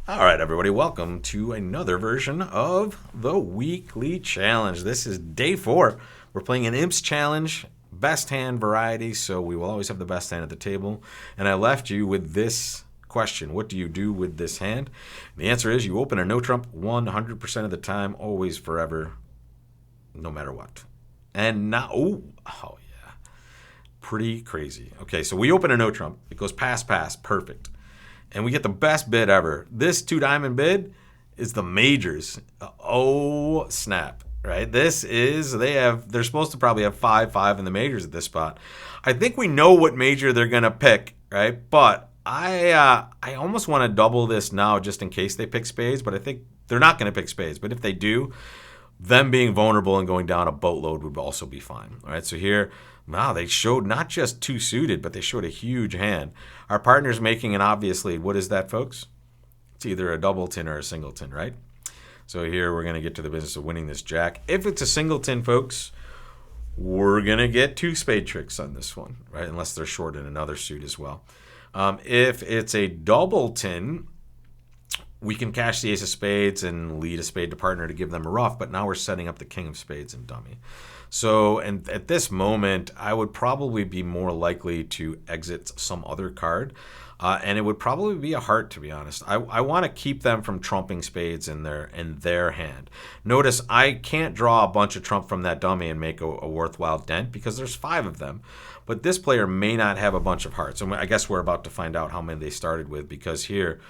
All right, everybody, welcome to another version of the weekly challenge. This is day 4. We're playing an Imps challenge, best hand variety, so we will always have the best hand at the table. And I left you with this question: what do you do with this hand? The answer is you open a no trump 100% of the time, always, forever, no matter what. And now, oh yeah, pretty crazy. Okay, so we open a no trump. It goes pass, pass, perfect. And we get the best bid ever. This 2-diamond bid is the majors. Oh, snap. Right? This is, they're supposed to probably have 5-5 in the majors at this spot. I think we know what major they're going to pick, right? But I almost want to double this now just in case they pick spades, but I think they're not going to pick spades. But if they do, them being vulnerable and going down a boatload would also be fine. All right, so here, wow, they showed not just 2 suited, but they showed a huge hand. Our partner's making an obvious lead. What is that, folks? It's either a doubleton or a singleton, right? So here we're going to get to the business of winning this jack. If it's a singleton, folks, we're going to get 2 spade tricks on this one, right? Unless they're short in another suit as well. If it's a doubleton, we can cash the ace of spades and lead a spade to partner to give them a ruff, but now we're setting up the king of spades and dummy. So, and at this moment, I would probably be more likely to exit some other card, and it would probably be a heart, to be honest. I want to keep them from trumping spades in their hand. Notice I can't draw a bunch of trump from that dummy and make a worthwhile dent because there's 5 of them. But this player may not have a bunch of hearts. And I guess we're about to find out how many they started with, because here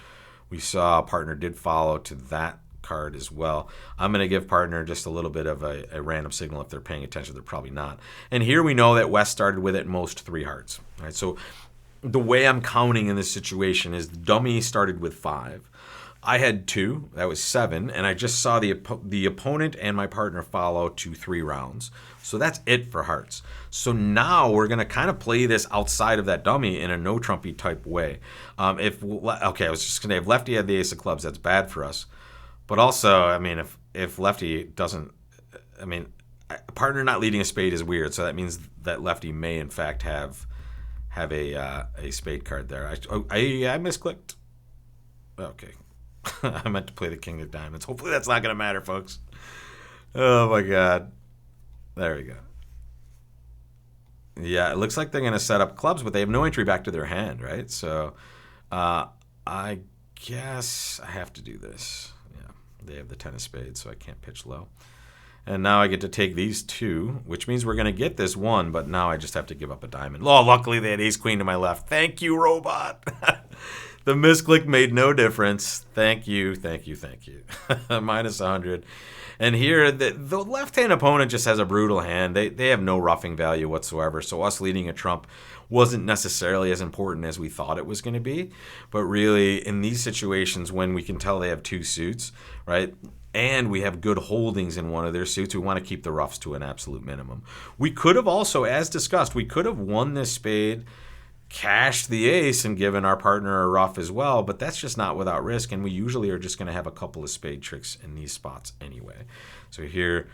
we saw partner did follow to that card as well. I'm going to give partner just a little bit of a random signal. If they're paying attention, they're probably not. And here we know that West started with at most 3 hearts. All right, so the way I'm counting in this situation is the dummy started with 5. I had 2, that was 7, and I just saw the opponent and my partner follow to 3 rounds. So that's it for hearts. So now we're going to kind of play this outside of that dummy in a no trumpy type way. I was just going to have lefty had the ace of clubs. That's bad for us. But also, I mean, if lefty doesn't, I mean, partner not leading a spade is weird. So that means that lefty may in fact have a spade card there. I misclicked. Okay. I meant to play the king of diamonds. Hopefully that's not going to matter, folks. Oh, my God. There we go. Yeah, it looks like they're going to set up clubs, but they have no entry back to their hand, right? So I guess I have to do this. Yeah, they have the 10 of spades, so I can't pitch low. And now I get to take these 2, which means we're going to get this 1, but now I just have to give up a diamond. Oh, luckily they had ace queen to my left. Thank you, robot. The misclick made no difference. Thank you. Minus 100. And here, the left-hand opponent just has a brutal hand. They have no roughing value whatsoever. So us leading a trump wasn't necessarily as important as we thought it was going to be. But really, in these situations, when we can tell they have 2 suits, right, and we have good holdings in one of their suits, we want to keep the roughs to an absolute minimum. We could have also, as discussed, we could have won this spade, cashed the ace, and given our partner a ruff as well, but that's just not without risk, and we usually are just going to have a couple of spade tricks in these spots anyway. So here,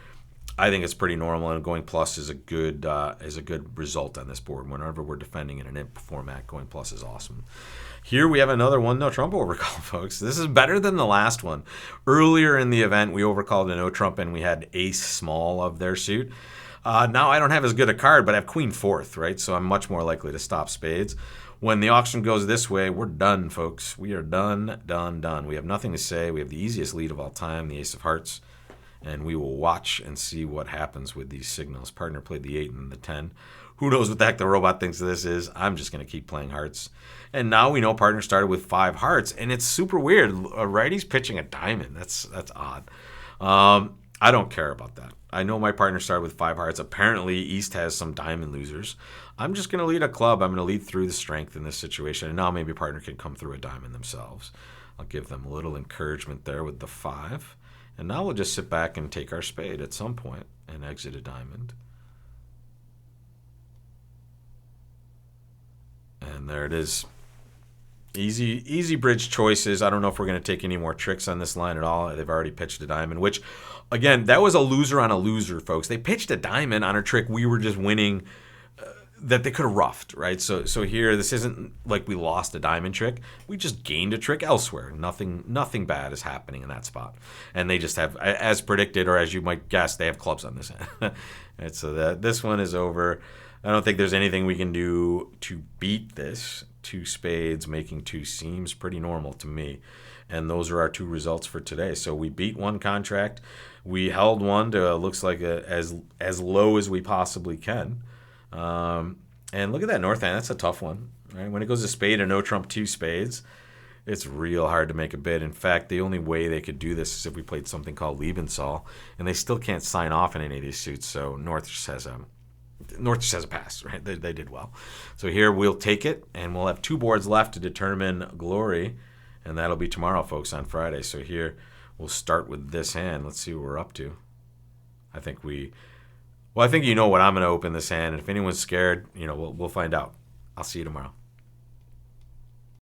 I think it's pretty normal, and going plus is a good result on this board. Whenever we're defending in an imp format, going plus is awesome. Here we have another 1 no trump overcall, folks. This is better than the last one. Earlier in the event, we overcalled a no trump, and we had ace small of their suit. Now I don't have as good a card, but I have queen 4th, right? So I'm much more likely to stop spades. When the auction goes this way, we're done, folks. We are done. We have nothing to say. We have the easiest lead of all time, the ace of hearts. And we will watch and see what happens with these signals. Partner played the 8 and the 10. Who knows what the heck the robot thinks this is? I'm just going to keep playing hearts. And now we know partner started with 5 hearts. And it's super weird. A righty's pitching a diamond. That's odd. I don't care about that. I know my partner started with 5 hearts. Apparently, East has some diamond losers. I'm just going to lead a club. I'm going to lead through the strength in this situation. And now maybe partner can come through a diamond themselves. I'll give them a little encouragement there with the 5. And now we'll just sit back and take our spade at some point and exit a diamond. And there it is. Easy bridge choices. I don't know if we're going to take any more tricks on this line at all. They've already pitched a diamond, which, again, that was a loser on a loser, folks. They pitched a diamond on a trick we were just winning that they could have roughed, right? So here, this isn't like we lost a diamond trick. We just gained a trick elsewhere. Nothing bad is happening in that spot. And they just have, as predicted, or as you might guess, they have clubs on this end. And so this one is over. I don't think there's anything we can do to beat this. 2 spades making 2 seems pretty normal to me. And those are our 2 results for today. So we beat one contract. We held one to looks like as low as we possibly can. And look at that north hand. That's a tough one. Right? When it goes to spade and no trump 2 spades, it's real hard to make a bid. In fact, the only way they could do this is if we played something called Liebensaal, and they still can't sign off in any of these suits. So North just has a pass, right? They did well. So here we'll take it, and we'll have 2 boards left to determine glory, and that'll be tomorrow, folks, on Friday. So here we'll start with this hand. Let's see what we're up to. I think you know what I'm going to open this hand, and if anyone's scared, we'll find out. I'll see you tomorrow.